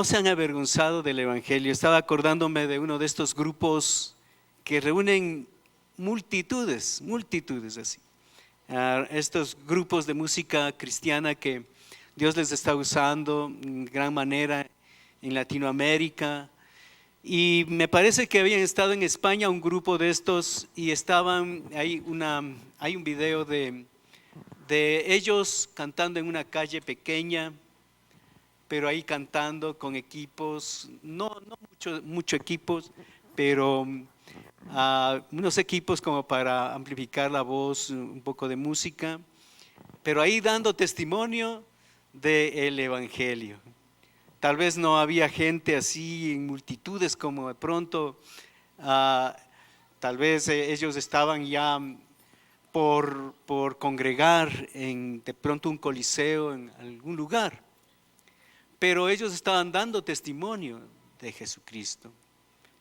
no se han avergonzado del Evangelio. Estaba acordándome de uno de estos grupos que reúnen multitudes así. Estos grupos de música cristiana que Dios les está usando en gran manera en Latinoamérica. Y me parece que habían estado en España un grupo de estos y hay un video de ellos cantando en una calle pequeña, pero ahí cantando con equipos, no mucho equipos, pero unos equipos como para amplificar la voz, un poco de música, pero ahí dando testimonio del Evangelio. Tal vez no había gente así en multitudes como de pronto, tal vez ellos estaban ya por congregar en de pronto un coliseo en algún lugar, pero ellos estaban dando testimonio de Jesucristo,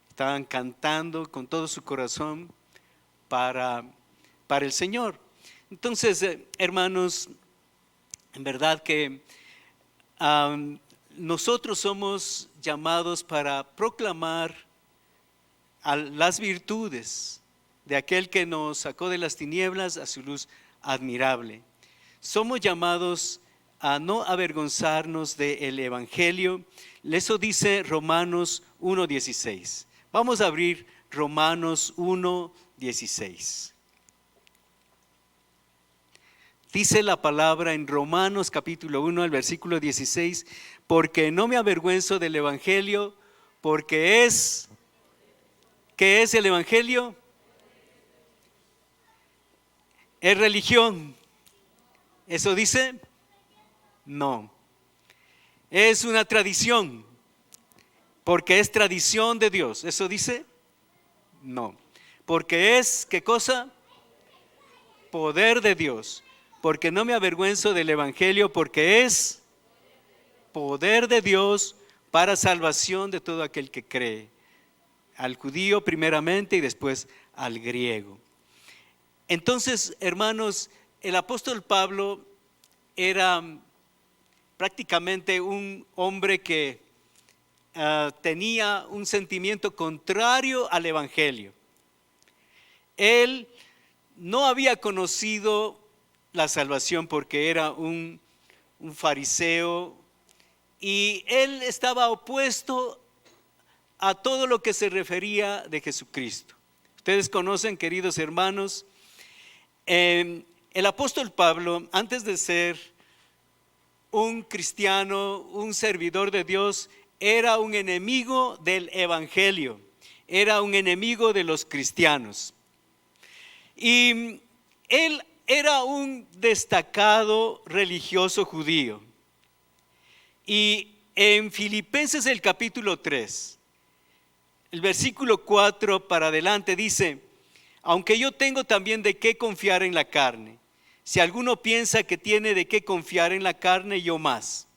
estaban cantando con todo su corazón para el Señor. Entonces, hermanos, en verdad que nosotros somos llamados para proclamar las virtudes de aquel que nos sacó de las tinieblas a su luz admirable. Somos llamados a no avergonzarnos del Evangelio. Eso dice Romanos 1:16. Vamos a abrir Romanos 1:16. Dice la palabra en Romanos capítulo 1, al versículo 16, porque no me avergüenzo del Evangelio, porque ¿qué es el Evangelio? ¿Es religión? ¿Eso dice? No. Es una tradición, porque es tradición de Dios. ¿Eso dice? No. Porque es, ¿qué cosa? Poder de Dios. Porque no me avergüenzo del Evangelio, porque es poder de Dios para salvación de todo aquel que cree. Al judío primeramente y después al griego. Entonces, hermanos, el apóstol Pablo era prácticamente un hombre que tenía un sentimiento contrario al Evangelio. Él no había conocido la salvación porque era un fariseo y él estaba opuesto a todo lo que se refería de Jesucristo. Ustedes conocen, queridos hermanos, el apóstol Pablo, antes de ser un cristiano, un servidor de Dios, era un enemigo del Evangelio, era un enemigo de los cristianos. Y él era un destacado religioso judío. Y en Filipenses el capítulo 3, el versículo 4 para adelante dice: aunque yo tengo también de qué confiar en la carne, si alguno piensa que tiene de qué confiar en la carne, yo más.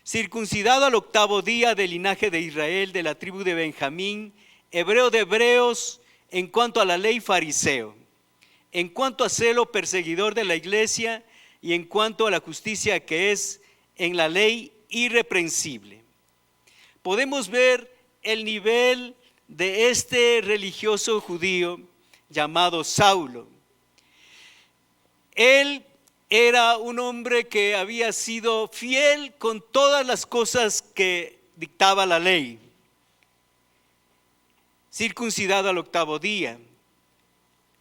Circuncidado al 8º día del linaje de Israel, de la tribu de Benjamín, hebreo de hebreos, en cuanto a la ley fariseo, en cuanto a celo perseguidor de la iglesia, y en cuanto a la justicia que es en la ley irreprensible. Podemos ver el nivel de este religioso judío llamado Saulo. Él era un hombre que había sido fiel con todas las cosas que dictaba la ley. Circuncidado al 8º día,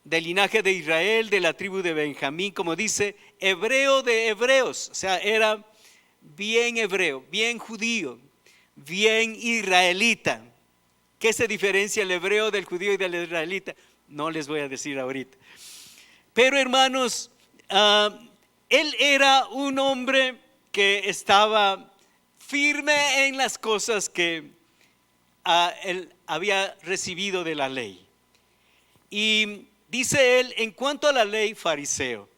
del linaje de Israel, de la tribu de Benjamín, como dice, hebreo de hebreos, o sea, era bien hebreo, bien judío, bien israelita. ¿Qué se diferencia el hebreo del judío y del israelita? No les voy a decir ahorita. Pero hermanos, él era un hombre que estaba firme en las cosas que él había recibido de la ley. Y dice él, en cuanto a la ley, fariseo.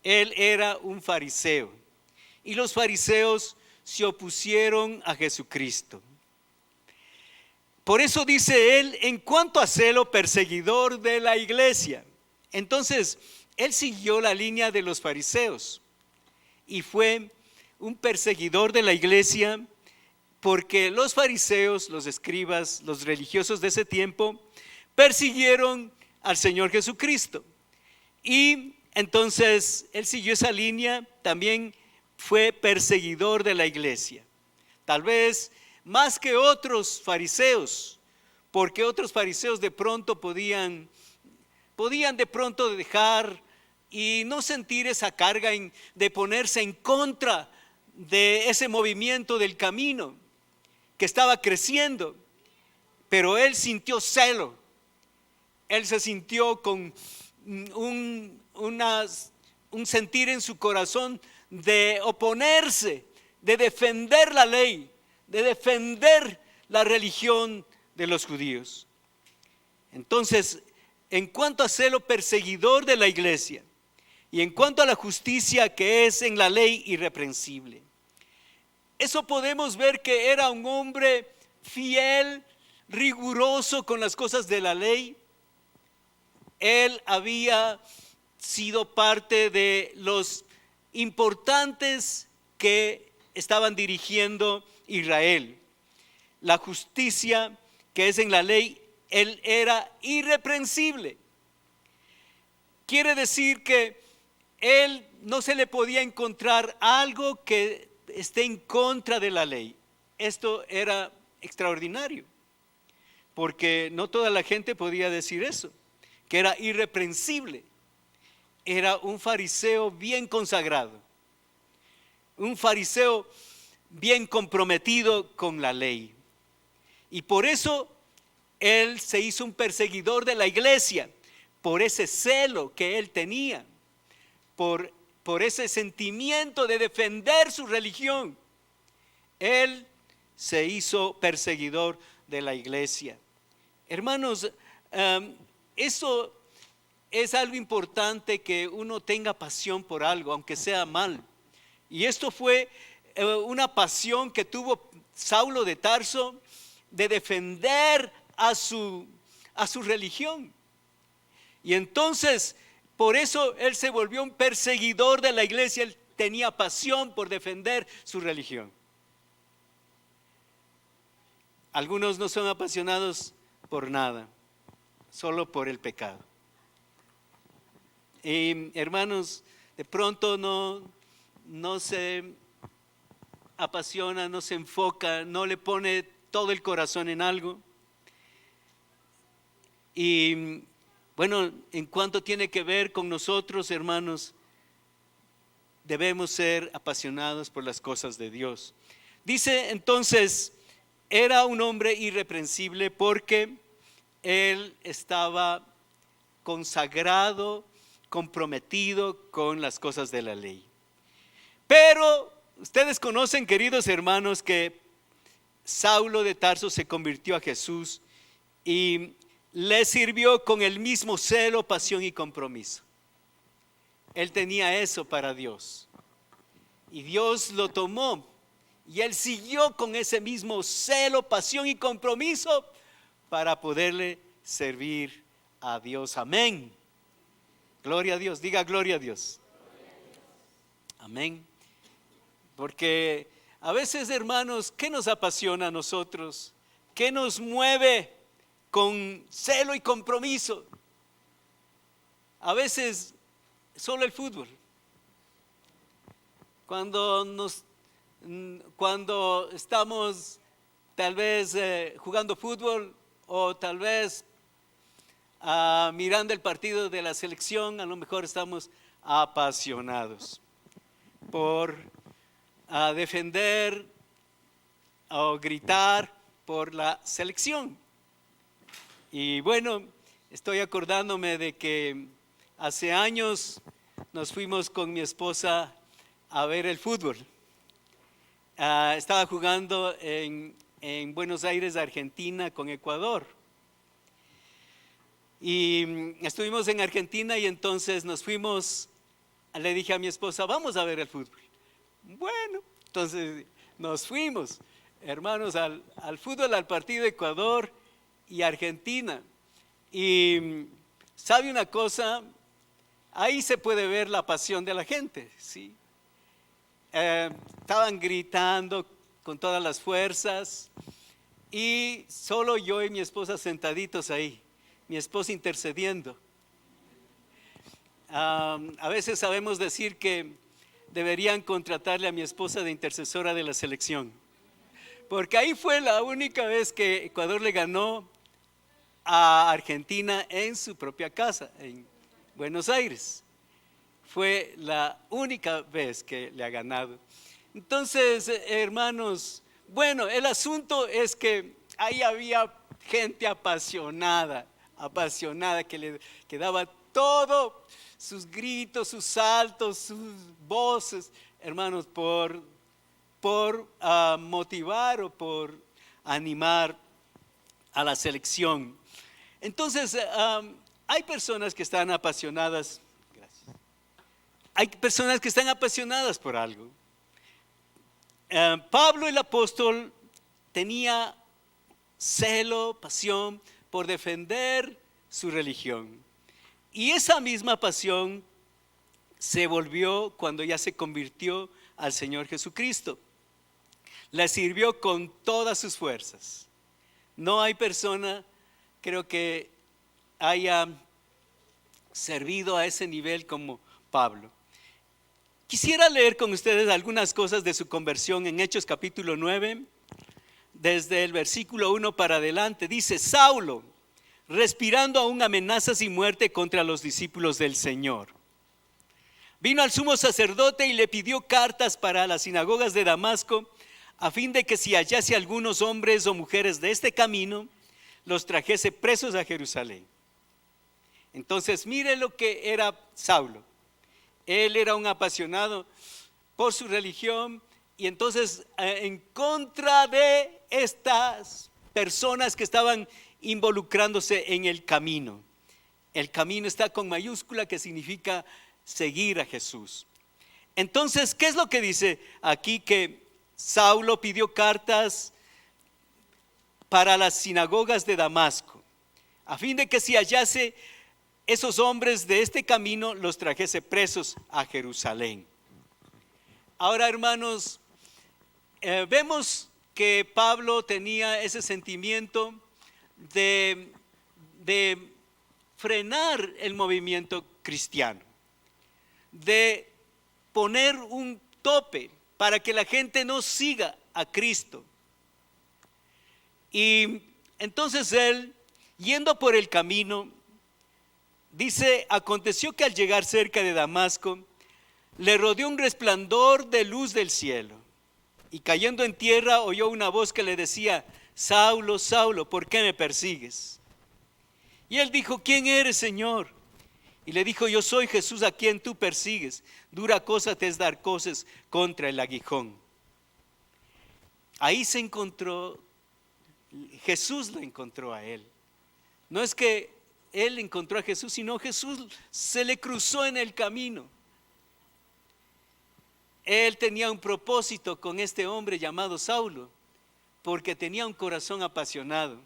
Él era un fariseo. Y los fariseos se opusieron a Jesucristo. Por eso dice él, en cuanto a celo, perseguidor de la iglesia. Entonces, él siguió la línea de los fariseos y fue un perseguidor de la iglesia porque los fariseos, los escribas, los religiosos de ese tiempo persiguieron al Señor Jesucristo. Y entonces él siguió esa línea, también fue perseguidor de la iglesia. Tal vez más que otros fariseos, porque otros fariseos de pronto podían de pronto dejar y no sentir esa carga de ponerse en contra de ese movimiento del camino que estaba creciendo. Pero él sintió celo, él se sintió con un sentir en su corazón de oponerse, de defender la ley, de defender la religión de los judíos. Entonces, en cuanto a celo perseguidor de la iglesia y en cuanto a la justicia que es en la ley irreprensible, eso podemos ver que era un hombre fiel, riguroso con las cosas de la ley. Él había sido parte de los importantes que estaban dirigiendo Israel. La justicia que es en la ley, él era irreprensible. Quiere decir que él no se le podía encontrar algo que esté en contra de la ley. Esto era extraordinario, porque no toda la gente podía decir eso, que era irreprensible. Era un fariseo bien consagrado, un fariseo bien comprometido con la ley. Y por eso él se hizo un perseguidor de la iglesia, por ese celo que él tenía, por ese sentimiento de defender su religión. Él se hizo perseguidor de la iglesia. Hermanos, eso es algo importante, que uno tenga pasión por algo, aunque sea mal. Y esto fue una pasión que tuvo Saulo de Tarso de defender a su religión. Y entonces, por eso él se volvió un perseguidor de la iglesia. Él tenía pasión por defender su religión. Algunos no son apasionados por nada, solo por el pecado. Y hermanos, de pronto no se apasiona, no se enfoca, no le pone todo el corazón en algo. Y bueno, en cuanto tiene que ver con nosotros, hermanos, debemos ser apasionados por las cosas de Dios. Dice entonces, era un hombre irreprensible porque él estaba consagrado, comprometido con las cosas de la ley. Pero ustedes conocen, queridos hermanos, que Saulo de Tarso se convirtió a Jesús y le sirvió con el mismo celo, pasión y compromiso. Él tenía eso para Dios y Dios lo tomó y él siguió con ese mismo celo, pasión y compromiso para poderle servir a Dios. Amén. Gloria a Dios, diga gloria a Dios. Amén. Porque a veces, hermanos, ¿qué nos apasiona a nosotros? ¿Qué nos mueve con celo y compromiso? A veces solo el fútbol. Cuando estamos tal vez jugando fútbol o tal vez mirando el partido de la selección, a lo mejor estamos apasionados por defender o gritar por la selección. Y bueno, estoy acordándome de que hace años nos fuimos con mi esposa a ver el fútbol. Estaba jugando en Buenos Aires, Argentina, con Ecuador. Y estuvimos en Argentina y entonces nos fuimos, le dije a mi esposa, vamos a ver el fútbol. Bueno, entonces nos fuimos, hermanos, al fútbol, al partido de Ecuador y Argentina. Y ¿sabe una cosa? Ahí se puede ver la pasión de la gente, ¿sí? Estaban gritando con todas las fuerzas, y solo yo y mi esposa sentaditos ahí, mi esposa intercediendo. A veces sabemos decir que deberían contratarle a mi esposa de intercesora de la selección, porque ahí fue la única vez que Ecuador le ganó a Argentina en su propia casa, en Buenos Aires. Fue la única vez que le ha ganado. Entonces, hermanos, bueno, el asunto es que ahí había gente apasionada que daba todo, sus gritos, sus saltos, sus voces, hermanos, por motivar o por animar a la selección. Entonces, hay personas que están apasionadas. Gracias. Hay personas que están apasionadas por algo. Pablo el apóstol tenía celo, pasión por defender su religión. Y esa misma pasión se volvió cuando ya se convirtió al Señor Jesucristo. Le sirvió con todas sus fuerzas. No hay persona, creo que haya servido a ese nivel como Pablo. Quisiera leer con ustedes algunas cosas de su conversión en Hechos capítulo 9, desde el versículo 1 para adelante. Dice: Saulo, respirando aún amenazas y muerte contra los discípulos del Señor, vino al sumo sacerdote y le pidió cartas para las sinagogas de Damasco, a fin de que si hallase algunos hombres o mujeres de este camino, los trajese presos a Jerusalén. Entonces, mire lo que era Saulo. Él era un apasionado por su religión, y entonces en contra de estas personas que estaban involucrándose en el camino. El camino está con mayúscula, que significa seguir a Jesús. Entonces, ¿qué es lo que dice aquí? Que Saulo pidió cartas para las sinagogas de Damasco, a fin de que si hallase esos hombres de este camino, los trajese presos a Jerusalén. Ahora, hermanos, vemos que Pablo tenía ese sentimiento de frenar el movimiento cristiano, de poner un tope para que la gente no siga a Cristo. Y entonces él, yendo por el camino, dice: aconteció que al llegar cerca de Damasco, le rodeó un resplandor de luz del cielo, y cayendo en tierra oyó una voz que le decía: Saulo, Saulo, ¿por qué me persigues? Y él dijo: ¿quién eres, Señor? Y le dijo: yo soy Jesús a quien tú persigues. Dura cosa te es dar coces contra el aguijón. Ahí se encontró, Jesús lo encontró a él. No es que él encontró a Jesús, sino Jesús se le cruzó en el camino. Él tenía un propósito con este hombre llamado Saulo, porque tenía un corazón apasionado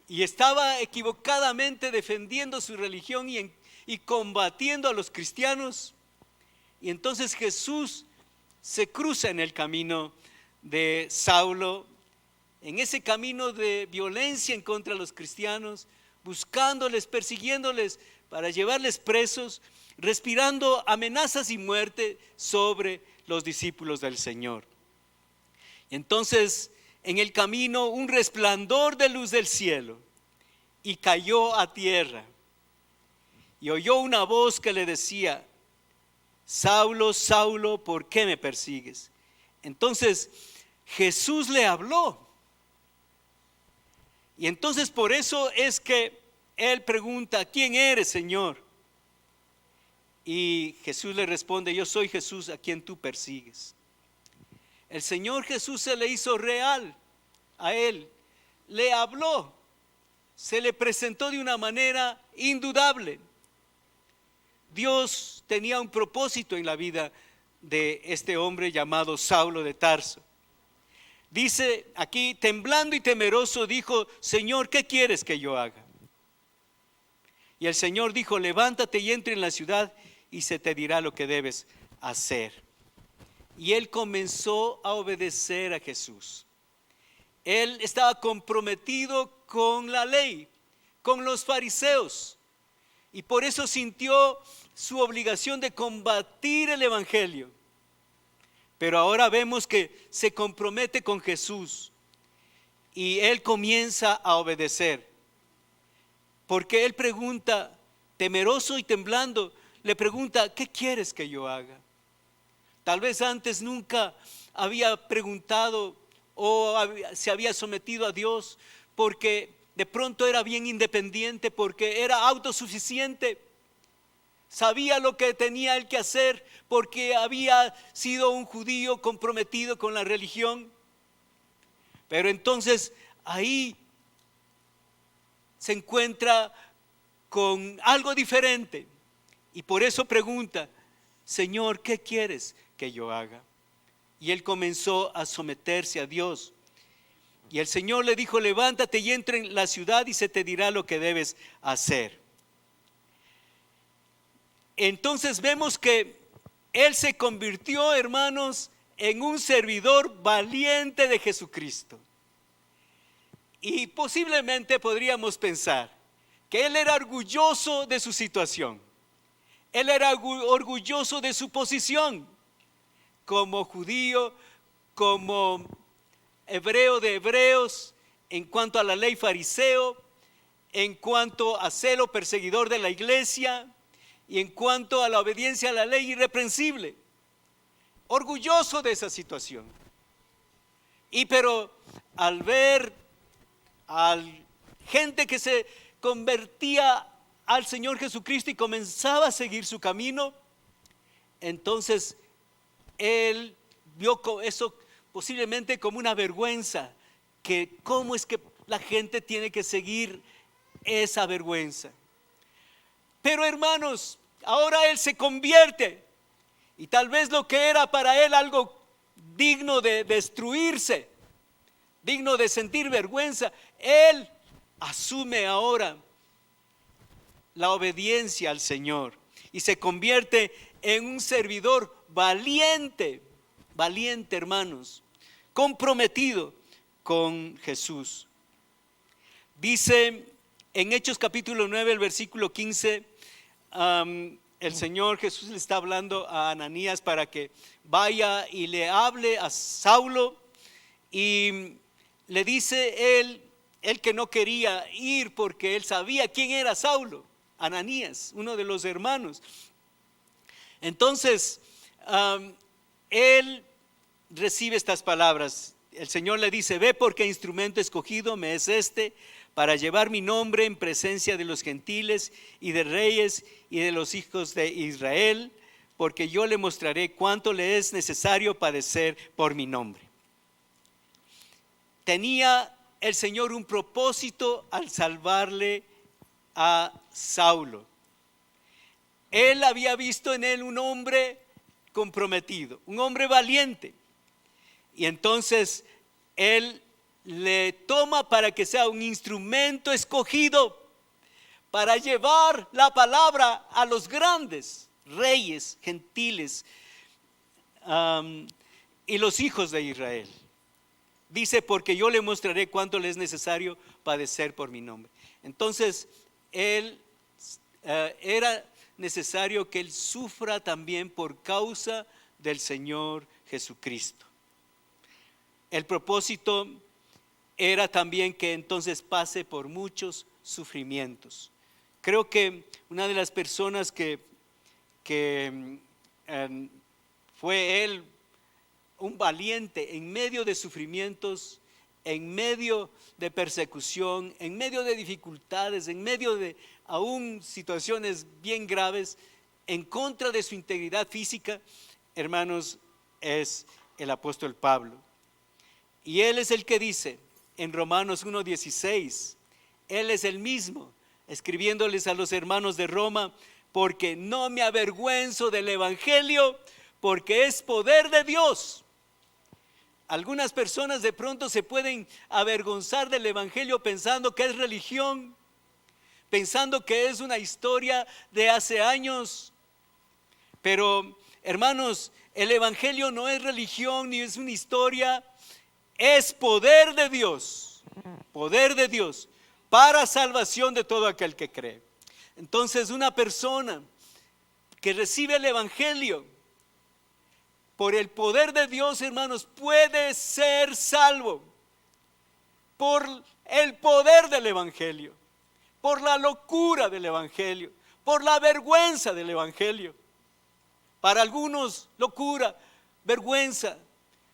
y estaba equivocadamente defendiendo su religión y combatiendo a los cristianos. Y entonces Jesús se cruza en el camino de Saulo, en ese camino de violencia en contra de los cristianos, buscándoles, persiguiéndoles para llevarles presos, respirando amenazas y muerte sobre los discípulos del Señor. Entonces, en el camino, un resplandor de luz del cielo, y cayó a tierra, y oyó una voz que le decía: Saulo, Saulo, ¿por qué me persigues? Entonces Jesús le habló, y entonces por eso es que él pregunta: ¿quién eres, Señor? Y Jesús le responde: yo soy Jesús a quien tú persigues. El Señor Jesús se le hizo real a él, le habló, se le presentó de una manera indudable. Dios tenía un propósito en la vida de este hombre llamado Saulo de Tarso. Dice aquí: temblando y temeroso dijo: Señor, ¿qué quieres que yo haga? Y el Señor dijo: levántate y entra en la ciudad, y se te dirá lo que debes hacer. y él comenzó a obedecer a Jesús. Él estaba comprometido con la ley, con los fariseos, y por eso sintió su obligación de combatir el evangelio. Pero ahora vemos que se compromete con Jesús y él comienza a obedecer. Porque él pregunta, temeroso y temblando, le pregunta, ¿qué quieres que yo haga? Tal vez antes nunca había preguntado o se había sometido a Dios porque de pronto era bien independiente, porque era autosuficiente. Sabía lo que tenía él que hacer porque había sido un judío comprometido con la religión. Pero entonces ahí se encuentra con algo diferente y por eso pregunta, Señor, ¿qué quieres que yo haga? Y él comenzó a someterse a Dios. Y el Señor le dijo, levántate y entra en la ciudad y se te dirá lo que debes hacer. Entonces vemos que él se convirtió, hermanos, en un servidor valiente de Jesucristo. Y posiblemente podríamos pensar que él era orgulloso de su situación. Él era orgulloso de su posición como judío, como hebreo de hebreos, en cuanto a la ley fariseo, en cuanto a celo perseguidor de la iglesia y en cuanto a la obediencia a la ley irreprensible. Orgulloso de esa situación. Pero al ver a gente que se convertía al Señor Jesucristo y comenzaba a seguir su camino, entonces él vio eso posiblemente como una vergüenza, que cómo es que la gente tiene que seguir esa vergüenza. Pero hermanos, ahora él se convierte y tal vez lo que era para él algo digno de destruirse, digno de sentir vergüenza, él asume ahora la obediencia al Señor y se convierte en un servidor valiente, hermanos, comprometido con Jesús. Dice en Hechos capítulo 9, el versículo 15, el Señor Jesús le está hablando a Ananías para que vaya y le hable a Saulo, y le dice él que no quería ir porque él sabía quién era Saulo, Ananías, uno de los hermanos. Entonces él recibe estas palabras. El Señor le dice, ve porque instrumento escogido me es para llevar mi nombre en presencia de los gentiles y de reyes y de los hijos de Israel, porque yo le mostraré cuánto le es necesario padecer por mi nombre. Tenía el Señor un propósito al salvarle a Saulo. Él había visto en él un hombre comprometido, un hombre valiente, y entonces él le toma para que sea un instrumento escogido para llevar la palabra a los grandes reyes gentiles y los hijos de Israel. Dice, porque yo le mostraré cuánto le es necesario padecer por mi nombre. Entonces él era necesario que él sufra también por causa del Señor Jesucristo. El propósito era también que entonces pase por muchos sufrimientos. Creo que una de las personas que fue él un valiente en medio de sufrimientos, en medio de persecución, en medio de dificultades, en medio de aún situaciones bien graves, en contra de su integridad física, hermanos, es el apóstol Pablo. Y él es el que dice en Romanos 1:16, él es el mismo, escribiéndoles a los hermanos de Roma, porque no me avergüenzo del evangelio, porque es poder de Dios. Algunas personas de pronto se pueden avergonzar del evangelio pensando que es religión, pensando que es una historia de hace años, pero Hermanos, el Evangelio no es religión ni es una historia, es poder de Dios para salvación de todo aquel que cree. Entonces, una persona que recibe el Evangelio por el poder de Dios, hermanos, puede ser salvo por el poder del Evangelio, por la locura del Evangelio, por la vergüenza del Evangelio. Para algunos, locura, vergüenza,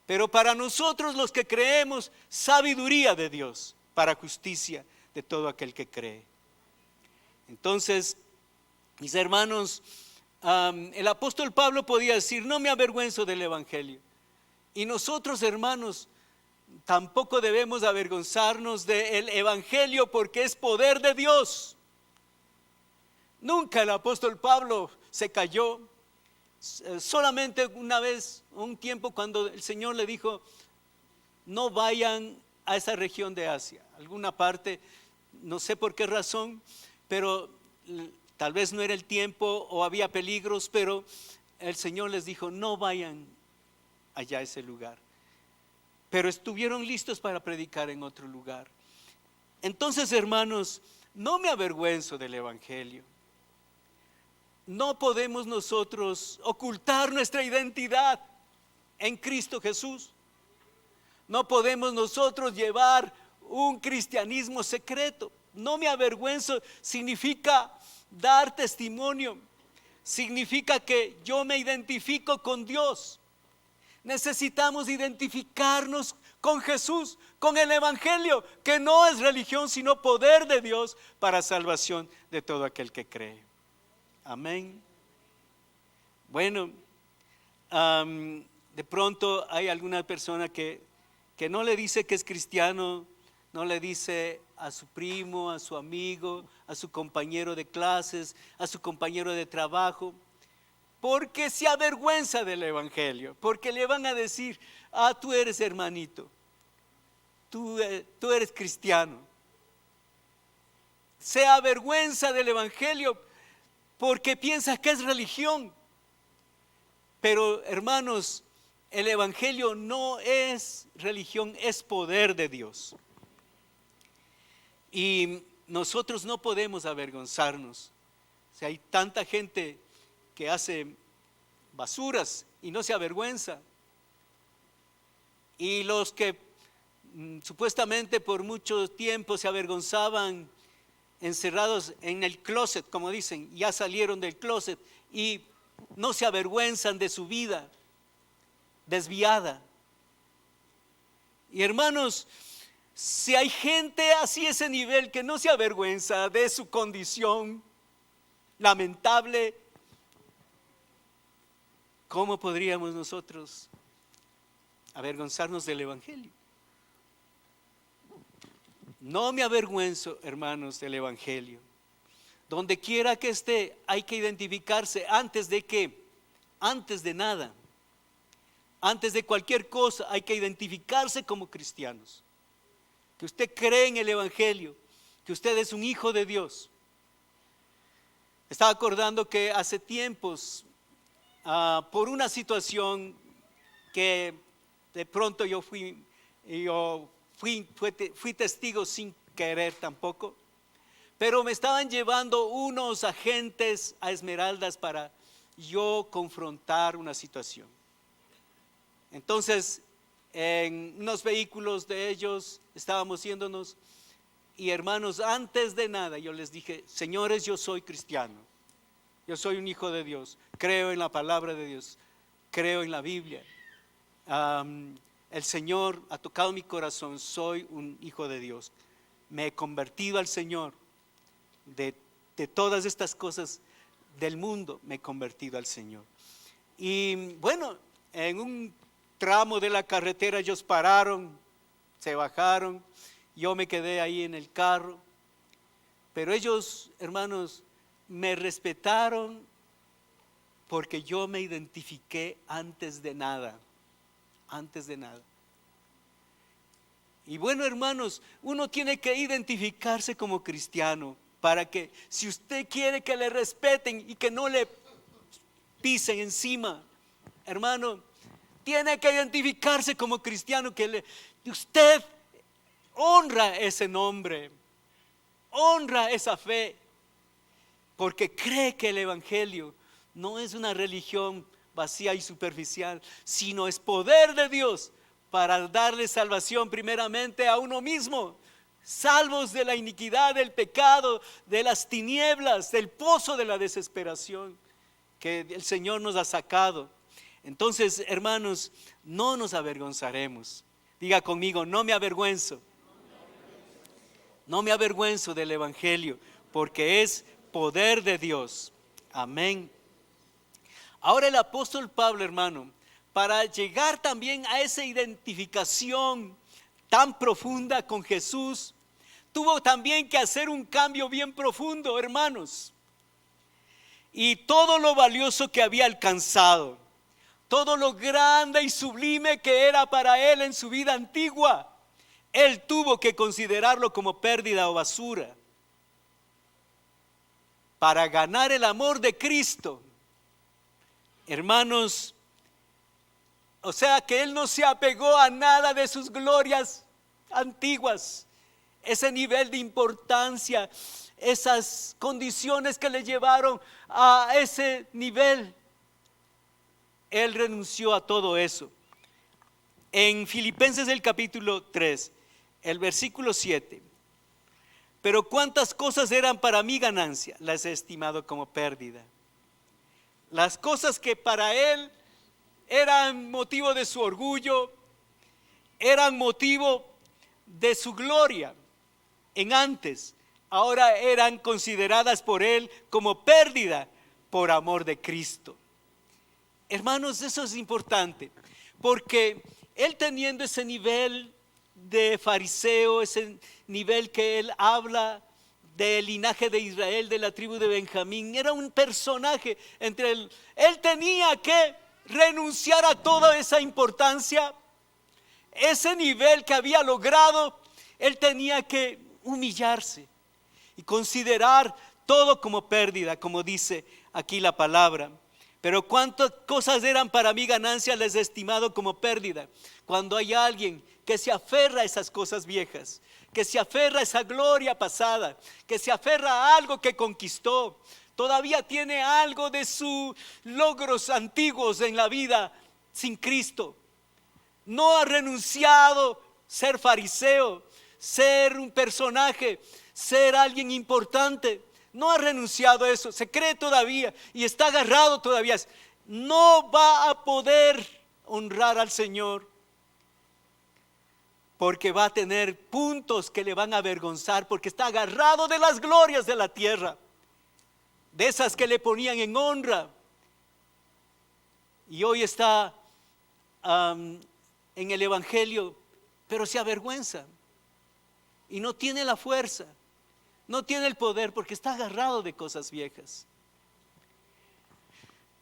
pero para nosotros los que creemos, sabiduría de Dios para justicia de todo aquel que cree. Entonces, mis hermanos, el apóstol Pablo podía decir, no me avergüenzo del Evangelio. Y nosotros, hermanos, tampoco debemos avergonzarnos del Evangelio porque es poder de Dios. Nunca el apóstol Pablo se cayó. Solamente una vez, un tiempo, cuando el Señor le dijo, no vayan a esa región de Asia, alguna parte, no sé por qué razón, pero tal vez no era el tiempo o había peligros, pero el Señor les dijo, no vayan allá a ese lugar. Pero estuvieron listos para predicar en otro lugar. Entonces, hermanos, no me avergüenzo del Evangelio. No podemos nosotros ocultar nuestra identidad en Cristo Jesús. No podemos nosotros llevar un cristianismo secreto. No me avergüenzo significa dar testimonio. Significa que yo me identifico con Dios. Necesitamos identificarnos con Jesús, con el Evangelio, que no es religión, sino poder de Dios para salvación de todo aquel que cree. Amén. Bueno, de pronto hay alguna persona que no le dice que es cristiano, no le dice a su primo, a su amigo, a su compañero de clases, a su compañero de trabajo, porque se avergüenza del Evangelio, porque le van a decir, tú eres hermanito, tú eres cristiano. Se avergüenza del Evangelio porque piensa que es religión. Pero hermanos, el Evangelio no es religión, es poder de Dios. Y nosotros no podemos avergonzarnos. O sea, hay tanta gente que hace basuras y no se avergüenza. Y los que supuestamente por mucho tiempo se avergonzaban, encerrados en el closet, como dicen, ya salieron del closet y no se avergüenzan de su vida desviada. Y hermanos, si hay gente así a ese nivel que no se avergüenza de su condición lamentable, ¿cómo podríamos nosotros avergonzarnos del Evangelio? No me avergüenzo, hermanos, del Evangelio. Donde quiera que esté, hay que identificarse antes de qué, antes de nada, antes de cualquier cosa, hay que identificarse como cristianos. Que usted cree en el Evangelio, que usted es un hijo de Dios. Estaba acordando que hace tiempos, por una situación que de pronto yo fui testigo sin querer tampoco, pero me estaban llevando unos agentes a Esmeraldas para yo confrontar una situación. Entonces, en unos vehículos de ellos estábamos yéndonos, y hermanos, antes de nada yo les dije, señores, yo soy cristiano, yo soy un hijo de Dios, creo en la palabra de Dios, creo en la Biblia. El Señor ha tocado mi corazón, soy un hijo de Dios, me he convertido al Señor. De todas estas cosas del mundo me he convertido al Señor. Y bueno, en un tramo de la carretera ellos pararon, se bajaron, yo me quedé ahí en el carro, pero ellos, hermanos, me respetaron porque yo me identifiqué antes de nada. Y bueno, hermanos, uno tiene que identificarse como cristiano para que, si usted quiere que le respeten y que no le pisen encima, hermano, tiene que identificarse como cristiano, que usted honra ese nombre, honra esa fe, porque cree que el evangelio no es una religión vacía y superficial, sino es poder de Dios para darle salvación primeramente a uno mismo, salvos de la iniquidad, del pecado, de las tinieblas, del pozo de la desesperación que el Señor nos ha sacado. Entonces, hermanos, no nos avergonzaremos. Diga conmigo, no me avergüenzo. No me avergüenzo del evangelio, porque es poder de Dios. Amén. Ahora el apóstol Pablo, hermano, para llegar también a esa identificación tan profunda con Jesús, tuvo también que hacer un cambio bien profundo, hermanos. Y todo lo valioso que había alcanzado, todo lo grande y sublime que era para él en su vida antigua, él tuvo que considerarlo como pérdida o basura para ganar el amor de Cristo. Hermanos, o sea que él no se apegó a nada de sus glorias antiguas, ese nivel de importancia, esas condiciones que le llevaron a ese nivel. Él renunció a todo eso. En Filipenses el capítulo 3, el versículo 7. Pero cuántas cosas eran para mí ganancia, las he estimado como pérdida. Las cosas que para él eran motivo de su orgullo, eran motivo de su gloria en antes, ahora eran consideradas por él como pérdida por amor de Cristo. Hermanos, eso es importante, porque él teniendo ese nivel de fariseo, ese nivel que él habla del linaje de Israel, de la tribu de Benjamín, era un personaje entre él. Él tenía que renunciar a toda esa importancia, ese nivel que había logrado. Él tenía que humillarse y considerar todo como pérdida, como dice aquí la palabra. Pero cuántas cosas eran para mí ganancia, les he estimado como pérdida. Cuando hay alguien que se aferra a esas cosas viejas, que se aferra a esa gloria pasada, que se aferra a algo que conquistó, todavía tiene algo de sus logros antiguos en la vida sin Cristo. No ha renunciado a ser fariseo, ser un personaje, ser alguien importante. No ha renunciado a eso, se cree todavía y está agarrado todavía. No va a poder honrar al Señor, porque va a tener puntos que le van a avergonzar, porque está agarrado de las glorias de la tierra, de esas que le ponían en honra. Y hoy está en el evangelio, pero se avergüenza y no tiene la fuerza, no tiene el poder, porque está agarrado de cosas viejas.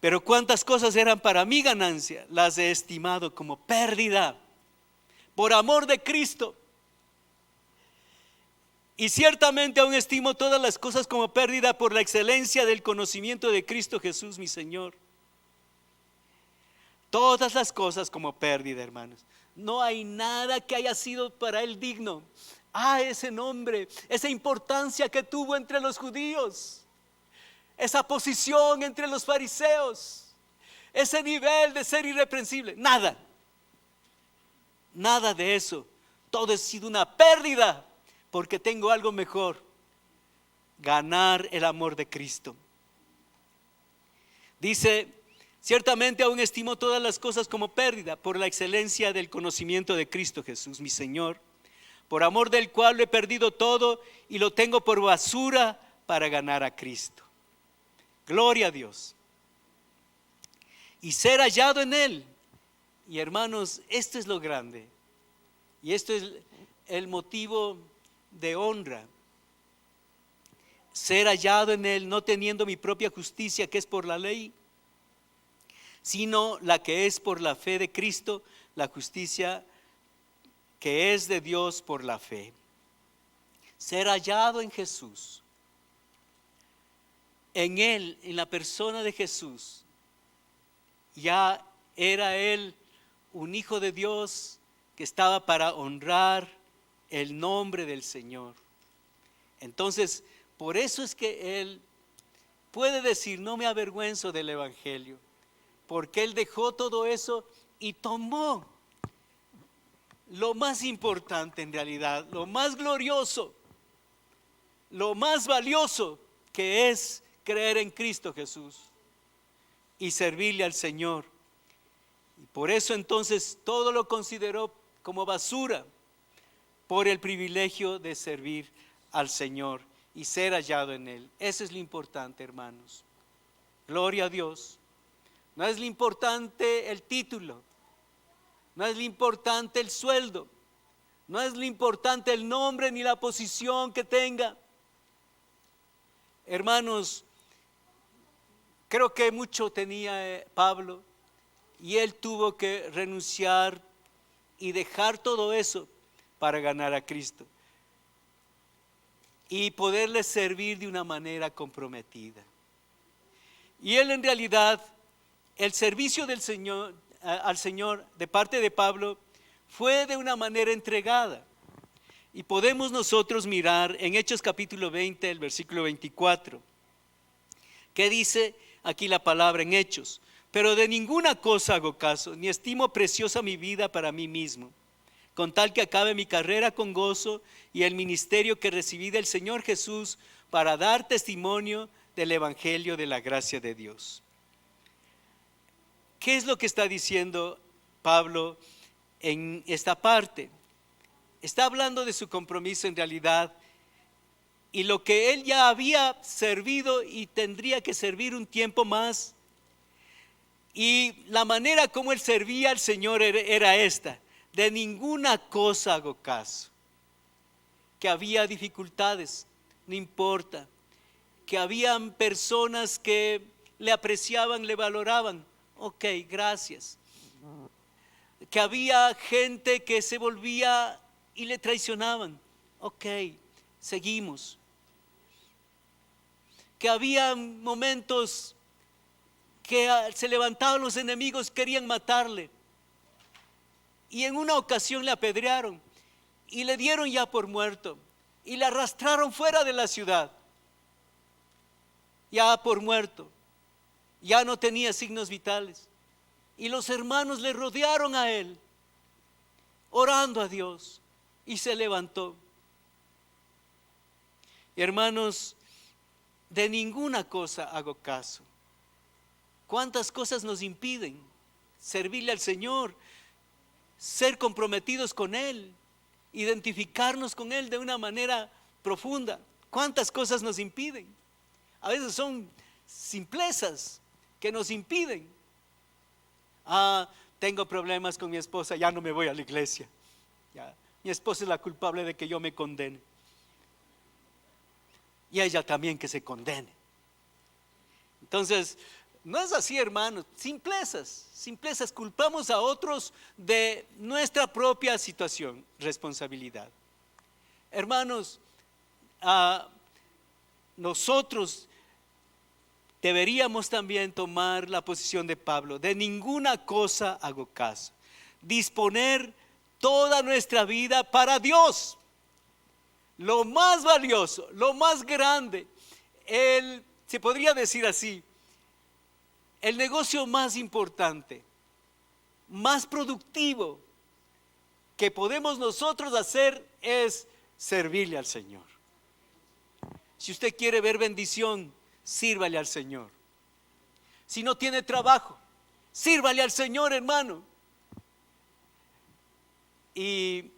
Pero cuántas cosas eran para mi ganancia, las he estimado como pérdida por amor de Cristo. Y ciertamente aún estimo todas las cosas como pérdida por la excelencia del conocimiento de Cristo Jesús mi Señor. Todas las cosas como pérdida, hermanos. No hay nada que haya sido para él digno. Ese nombre, esa importancia que tuvo entre los judíos, esa posición entre los fariseos, ese nivel de ser irreprensible. Nada de eso. Todo ha sido una pérdida, porque tengo algo mejor: ganar el amor de Cristo. Dice: ciertamente aún estimo todas las cosas como pérdida por la excelencia del conocimiento de Cristo Jesús mi Señor, por amor del cual lo he perdido todo y lo tengo por basura para ganar a Cristo. Gloria a Dios. Y ser hallado en Él. Y hermanos, esto es lo grande. Y esto es el motivo de honra. Ser hallado en Él, no teniendo mi propia justicia que es por la ley, sino la que es por la fe de Cristo, la justicia que es de Dios por la fe. Ser hallado en Jesús, en Él, en la persona de Jesús, ya era él un hijo de Dios que estaba para honrar el nombre del Señor. Entonces, por eso es que él puede decir, no me avergüenzo del Evangelio, porque él dejó todo eso y tomó lo más importante en realidad, lo más glorioso, lo más valioso, que es creer en Cristo Jesús y servirle al Señor. Y por eso entonces todo lo consideró como basura por el privilegio de servir al Señor y ser hallado en Él. Eso es lo importante, hermanos. Gloria a Dios. No es lo importante el título, no es lo importante el sueldo, no es lo importante el nombre ni la posición que tenga. Hermanos, creo que mucho tenía Pablo y él tuvo que renunciar y dejar todo eso para ganar a Cristo y poderle servir de una manera comprometida. Y él en realidad, el servicio del Señor, al Señor de parte de Pablo fue de una manera entregada. Y podemos nosotros mirar en Hechos capítulo 20, el versículo 24. ¿Qué dice aquí la palabra en Hechos? Pero de ninguna cosa hago caso, ni estimo preciosa mi vida para mí mismo, con tal que acabe mi carrera con gozo y el ministerio que recibí del Señor Jesús para dar testimonio del Evangelio de la gracia de Dios. ¿Qué es lo que está diciendo Pablo en esta parte? Está hablando de su compromiso en realidad y lo que él ya había servido y tendría que servir un tiempo más. Y la manera como él servía al Señor era esta: de ninguna cosa hago caso. Que había dificultades, no importa. Que habían personas que le apreciaban, le valoraban. Ok, gracias. Que había gente que se volvía y le traicionaban. Ok, seguimos. Que había momentos que se levantaban los enemigos, querían matarle. Y en una ocasión le apedrearon y le dieron ya por muerto y le arrastraron fuera de la ciudad. Ya por muerto, ya no tenía signos vitales. Y los hermanos le rodearon a él, orando a Dios, y se levantó. Hermanos, de ninguna cosa hago caso. ¿Cuántas cosas nos impiden servirle al Señor, ser comprometidos con Él, identificarnos con Él de una manera profunda? ¿Cuántas cosas nos impiden? A veces son simplezas que nos impiden. Tengo problemas con mi esposa, ya no me voy a la iglesia. Ya, mi esposa es la culpable de que yo me condene. Y ella también que se condene. Entonces, no es así, hermanos. Simplezas. Culpamos a otros de nuestra propia situación, responsabilidad. Hermanos, nosotros deberíamos también tomar la posición de Pablo: de ninguna cosa hago caso. Disponer toda nuestra vida para Dios. Lo más valioso, lo más grande, se podría decir así, el negocio más importante, más productivo que podemos nosotros hacer es servirle al Señor. Si usted quiere ver bendición, sírvale al Señor. Si no tiene trabajo, sírvale al Señor, hermano. Y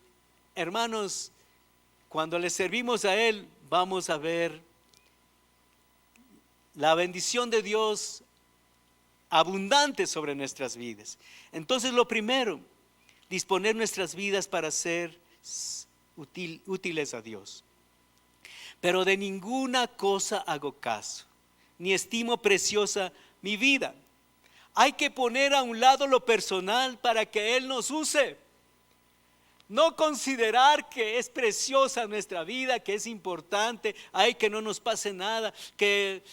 hermanos, cuando le servimos a Él, vamos a ver la bendición de Dios abundante sobre nuestras vidas. Entonces, lo primero, disponer nuestras vidas para ser útiles a Dios. Pero de ninguna cosa hago caso, ni estimo preciosa mi vida. Hay que poner a un lado lo personal para que Él nos use. No considerar que es preciosa nuestra vida, que es importante, ay, que no nos pase nada, que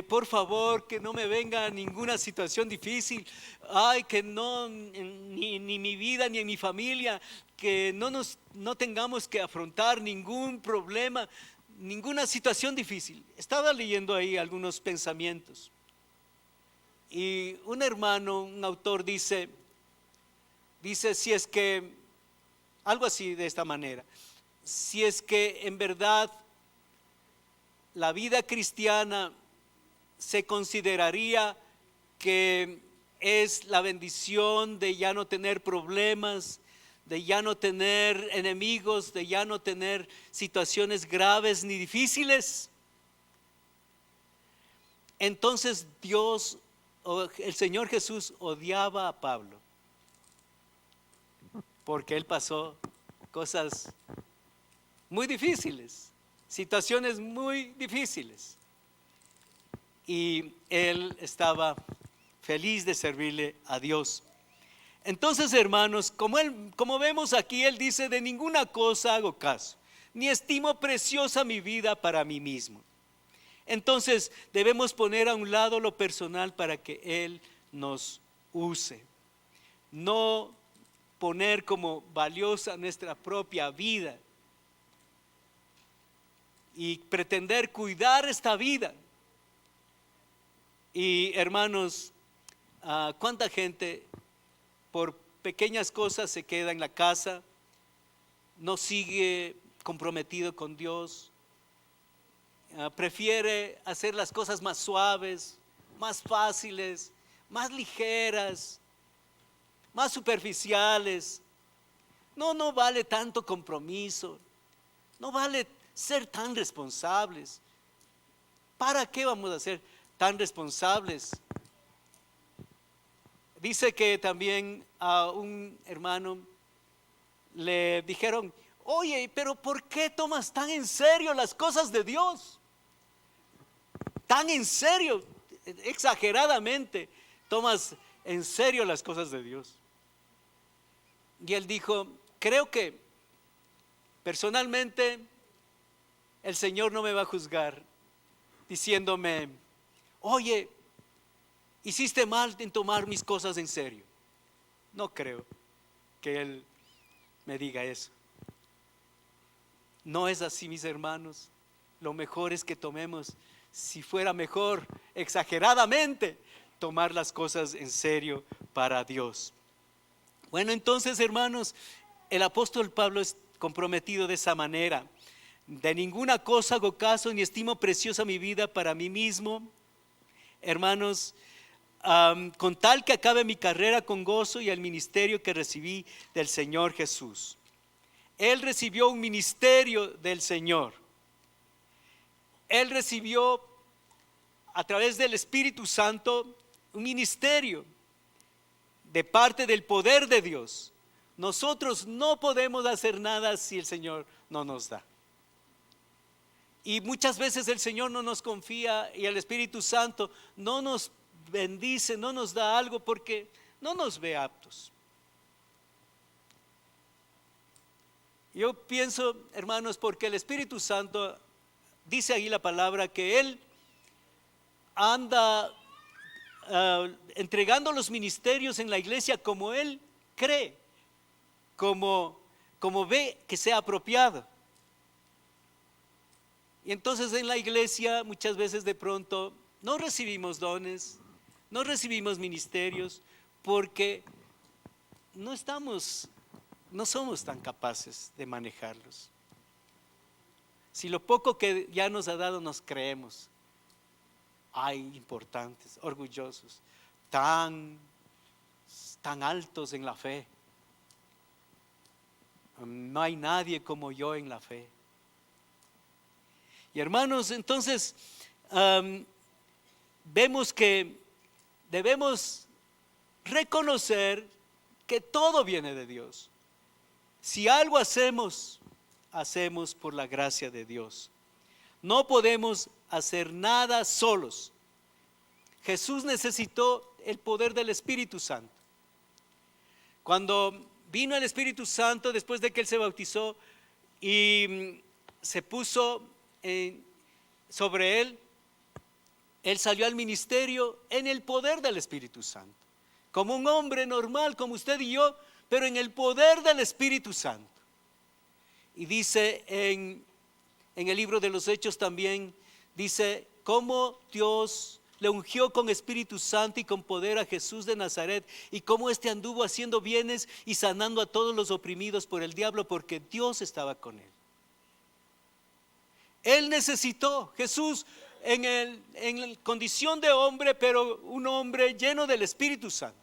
por favor, que no me venga ninguna situación difícil, ay, que no, ni mi vida, ni en mi familia, que no tengamos que afrontar ningún problema, ninguna situación difícil. Estaba leyendo ahí algunos pensamientos. Y un hermano, un autor dice, si es que, algo así de esta manera, si es que en verdad la vida cristiana se consideraría que es la bendición de ya no tener problemas, de ya no tener enemigos, de ya no tener situaciones graves ni difíciles, entonces Dios, el Señor Jesús odiaba a Pablo, porque él pasó cosas muy difíciles, situaciones muy difíciles, y él estaba feliz de servirle a Dios. Entonces, hermanos, como vemos aquí, él dice: de ninguna cosa hago caso, ni estimo preciosa mi vida para mí mismo. Entonces debemos poner a un lado lo personal para que Él nos use. No poner como valiosa nuestra propia vida y pretender cuidar esta vida. Y hermanos, ¿cuánta gente por pequeñas cosas se queda en la casa, no sigue comprometido con Dios? Prefiere hacer las cosas más suaves, más fáciles, más ligeras, más superficiales. No vale tanto compromiso, no vale ser tan responsables. ¿Para qué vamos a ser tan responsables? Dice que también a un hermano le dijeron: oye, pero ¿por qué tomas tan en serio las cosas de Dios? Tan en serio, exageradamente tomas en serio las cosas de Dios. Y él dijo: creo que personalmente el Señor no me va a juzgar diciéndome: oye, hiciste mal en tomar mis cosas en serio. No creo que Él me diga eso. No es así, mis hermanos. Lo mejor es que tomemos, si fuera mejor, exageradamente, tomar las cosas en serio para Dios. Bueno, entonces, hermanos, el apóstol Pablo es comprometido de esa manera. De ninguna cosa hago caso, ni estimo preciosa mi vida para mí mismo, hermanos, con tal que acabe mi carrera con gozo y el ministerio que recibí del Señor Jesús. Él recibió un ministerio del Señor. Él recibió a través del Espíritu Santo un ministerio de parte del poder de Dios. Nosotros no podemos hacer nada si el Señor no nos da. Y muchas veces el Señor no nos confía y el Espíritu Santo no nos bendice, no nos da algo porque no nos ve aptos. Yo pienso, hermanos, porque el Espíritu Santo dice ahí la palabra que Él anda entregando los ministerios en la iglesia como Él cree, como ve que sea apropiado. Y entonces en la iglesia muchas veces de pronto no recibimos dones, no recibimos ministerios porque no somos tan capaces de manejarlos. Si lo poco que ya nos ha dado nos creemos, hay importantes, orgullosos, tan altos en la fe. No hay nadie como yo en la fe. Y hermanos, entonces vemos que debemos reconocer que todo viene de Dios. Si algo hacemos por la gracia de Dios. No podemos hacer nada solos. Jesús necesitó el poder del Espíritu Santo. Cuando vino el Espíritu Santo después de que él se bautizó y se puso sobre él. Él salió al ministerio en el poder del Espíritu Santo, como un hombre normal, como usted y yo, pero en el poder del Espíritu Santo. Y dice en el libro de los Hechos también, dice cómo Dios le ungió con Espíritu Santo y con poder a Jesús de Nazaret, y cómo éste anduvo haciendo bienes y sanando a todos los oprimidos por el diablo, porque Dios estaba con él. Él necesitó, Jesús, en la condición de hombre, pero un hombre lleno del Espíritu Santo.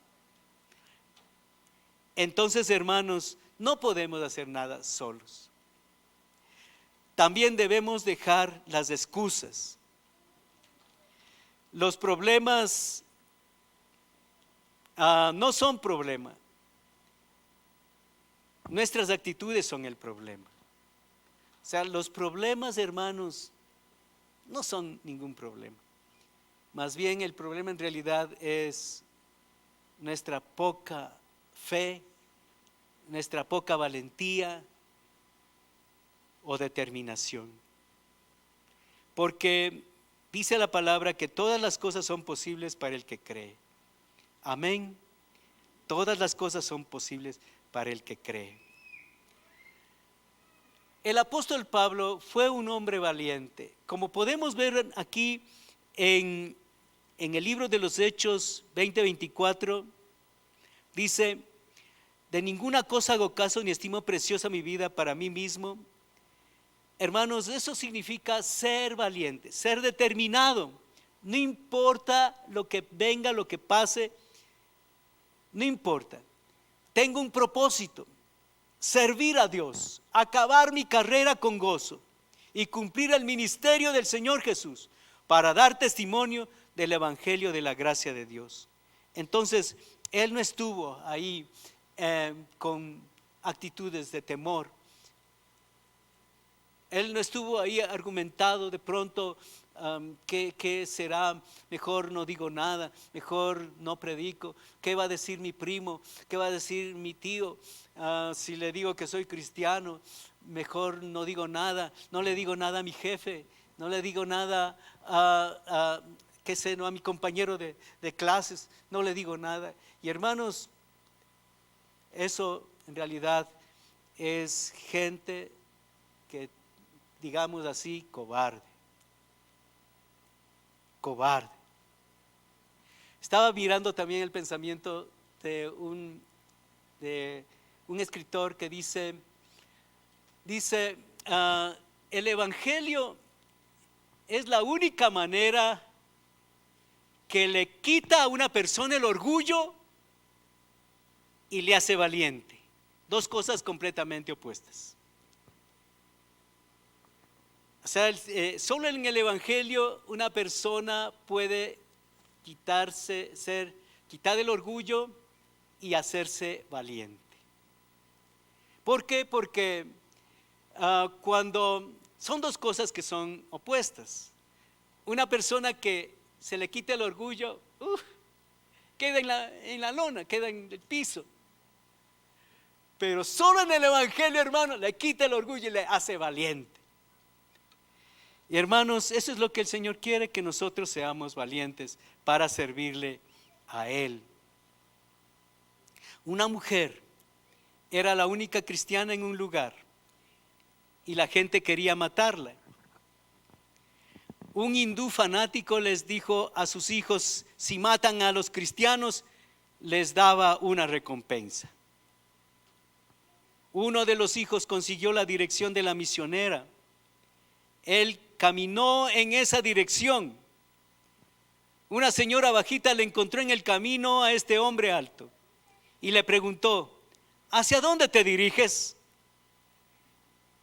Entonces, hermanos, no podemos hacer nada solos. También debemos dejar las excusas. Los problemas no son problema. Nuestras actitudes son el problema. O sea, los problemas, hermanos, no son ningún problema. Más bien el problema en realidad es nuestra poca fe, nuestra poca valentía o determinación. Porque dice la palabra que todas las cosas son posibles para el que cree. Amén. Todas las cosas son posibles para el que cree. El apóstol Pablo fue un hombre valiente. Como podemos ver aquí en el libro de los Hechos 20:24, dice: de ninguna cosa hago caso ni estimo preciosa mi vida para mí mismo. Hermanos, eso significa ser valiente, ser determinado. No importa lo que venga, lo que pase, no importa. Tengo un propósito: servir a Dios, acabar mi carrera con gozo y cumplir el ministerio del Señor Jesús para dar testimonio del evangelio de la gracia de Dios. Entonces, él no estuvo ahí con actitudes de temor. Él no estuvo ahí argumentado de pronto ¿qué será? Mejor no digo nada, mejor no predico. ¿Qué va a decir mi primo? ¿Qué va a decir mi tío? Si le digo que soy cristiano, mejor no digo nada. No le digo nada a mi jefe, no le digo nada a mi compañero de clases, no le digo nada. Y hermanos, eso en realidad es gente que, digamos así, cobarde. Estaba mirando también el pensamiento de un escritor que dice el evangelio es la única manera que le quita a una persona el orgullo y le hace valiente. Dos cosas completamente opuestas. O sea, solo en el evangelio una persona puede quitar el orgullo y hacerse valiente. ¿Por qué? Porque cuando son dos cosas que son opuestas. Una persona que se le quita el orgullo, queda en la lona, queda en el piso. Pero solo en el evangelio, hermano, le quita el orgullo y le hace valiente. Y hermanos, eso es lo que el Señor quiere, que nosotros seamos valientes para servirle a Él. Una mujer era la única cristiana en un lugar y la gente quería matarla. Un hindú fanático les dijo a sus hijos: si matan a los cristianos, les daba una recompensa. Uno de los hijos consiguió la dirección de la misionera. Él caminó en esa dirección. Una señora bajita le encontró en el camino a este hombre alto y le preguntó: ¿hacia dónde te diriges?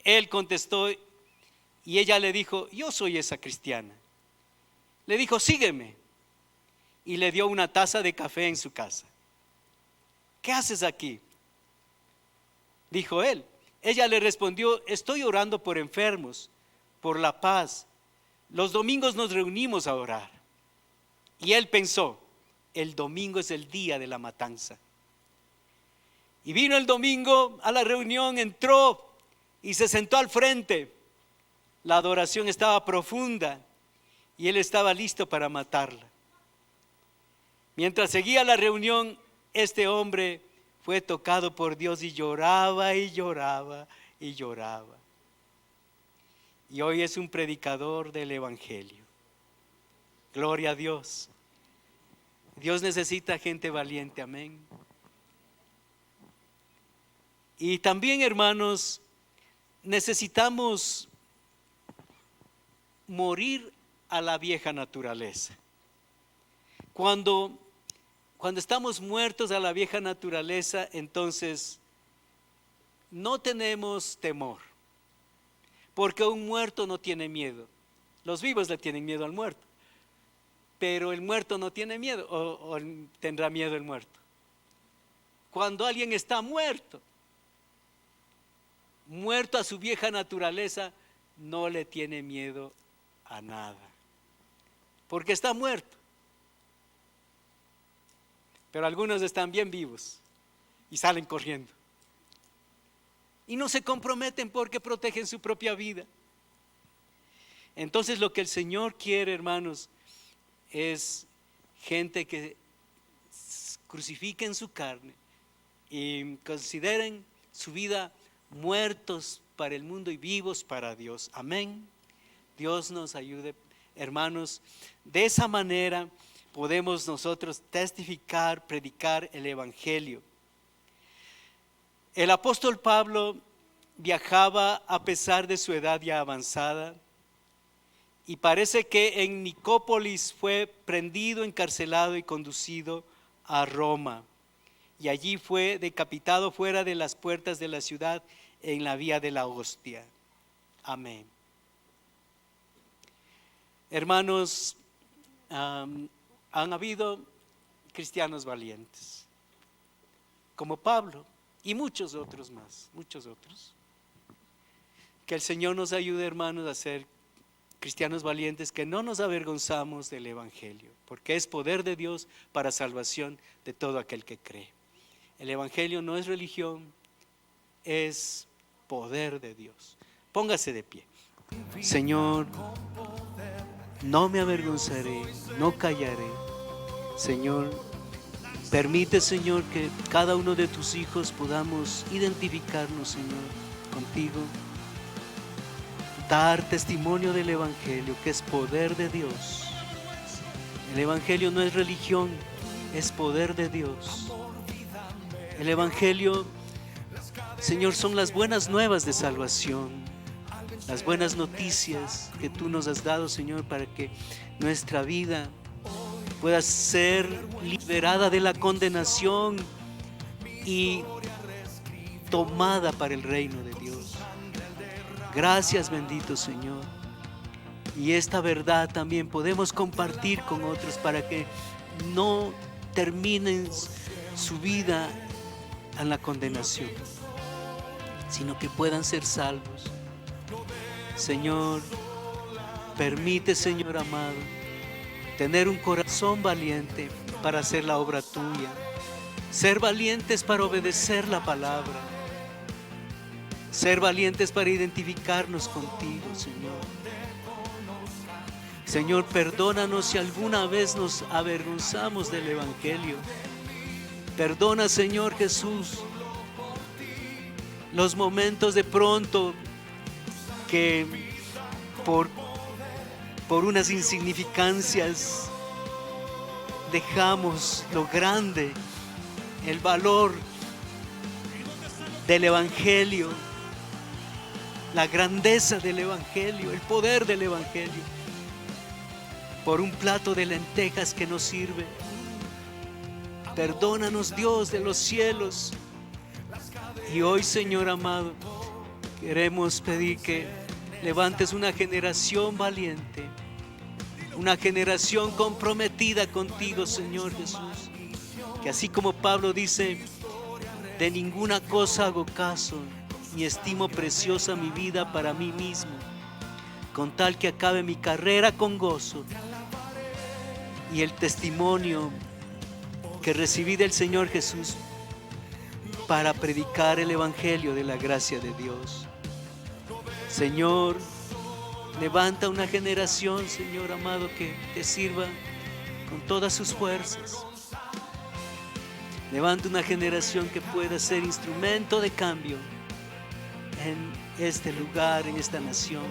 Él contestó y ella le dijo: yo soy esa cristiana. Le dijo: sígueme, y le dio una taza de café en su casa. ¿Qué haces aquí?, dijo él. Ella le respondió: estoy orando por enfermos, por la paz. Los domingos nos reunimos a orar. Y él pensó: el domingo es el día de la matanza. Y vino el domingo a la reunión, entró y se sentó al frente. La adoración estaba profunda y él estaba listo para matarla. Mientras seguía la reunión, este hombre fue tocado por Dios y lloraba y lloraba y lloraba. Y hoy es un predicador del Evangelio. Gloria a Dios. Dios necesita gente valiente, amén. Y también, hermanos, necesitamos morir a la vieja naturaleza. Cuando estamos muertos a la vieja naturaleza, entonces no tenemos temor, porque un muerto no tiene miedo. Los vivos le tienen miedo al muerto, pero el muerto no tiene miedo, o tendrá miedo el muerto. Cuando alguien está muerto a su vieja naturaleza, no le tiene miedo a nada, porque está muerto. Pero algunos están bien vivos y salen corriendo. Y no se comprometen porque protegen su propia vida. Entonces lo que el Señor quiere, hermanos, es gente que crucifiquen su carne y consideren su vida muertos para el mundo y vivos para Dios. Amén. Dios nos ayude, hermanos. De esa manera podemos nosotros testificar, predicar el Evangelio. El apóstol Pablo viajaba a pesar de su edad ya avanzada, y parece que en Nicópolis fue prendido, encarcelado y conducido a Roma, y allí fue decapitado fuera de las puertas de la ciudad en la vía de la hostia. Amén. Hermanos, han habido cristianos valientes, como Pablo y muchos otros más, muchos otros. Que el Señor nos ayude, hermanos, a ser cristianos valientes, que no nos avergonzamos del Evangelio, porque es poder de Dios para salvación de todo aquel que cree. El Evangelio no es religión, es poder de Dios. Póngase de pie. Señor, no me avergonzaré, no callaré. Señor, permite, Señor, que cada uno de tus hijos podamos identificarnos, Señor, contigo. Dar testimonio del Evangelio, que es poder de Dios. El Evangelio no es religión, es poder de Dios. El Evangelio, Señor, son las buenas nuevas de salvación, las buenas noticias que tú nos has dado, Señor, para que nuestra vida pueda ser liberada de la condenación y tomada para el reino de Dios. Gracias, bendito Señor. Y esta verdad también podemos compartir con otros para que no terminen su vida en la condenación, sino que puedan ser salvos. Señor, permite, Señor amado, tener un corazón valiente para hacer la obra tuya, ser valientes para obedecer la palabra, ser valientes para identificarnos contigo, Señor. Señor, perdónanos si alguna vez nos avergonzamos del Evangelio. Perdona, Señor Jesús, los momentos de pronto que por unas insignificancias dejamos lo grande, el valor del Evangelio, la grandeza del Evangelio, el poder del Evangelio, por un plato de lentejas que nos sirve. Perdónanos, Dios de los cielos. Y hoy, Señor amado, queremos pedir que levantes una generación valiente, una generación comprometida contigo, Señor Jesús. Que así como Pablo dice, de ninguna cosa hago caso, ni estimo preciosa mi vida para mí mismo, con tal que acabe mi carrera con gozo y el testimonio que recibí del Señor Jesús para predicar el evangelio de la gracia de Dios. Señor, levanta una generación, Señor amado, que te sirva con todas sus fuerzas. Levanta una generación que pueda ser instrumento de cambio en este lugar, en esta nación.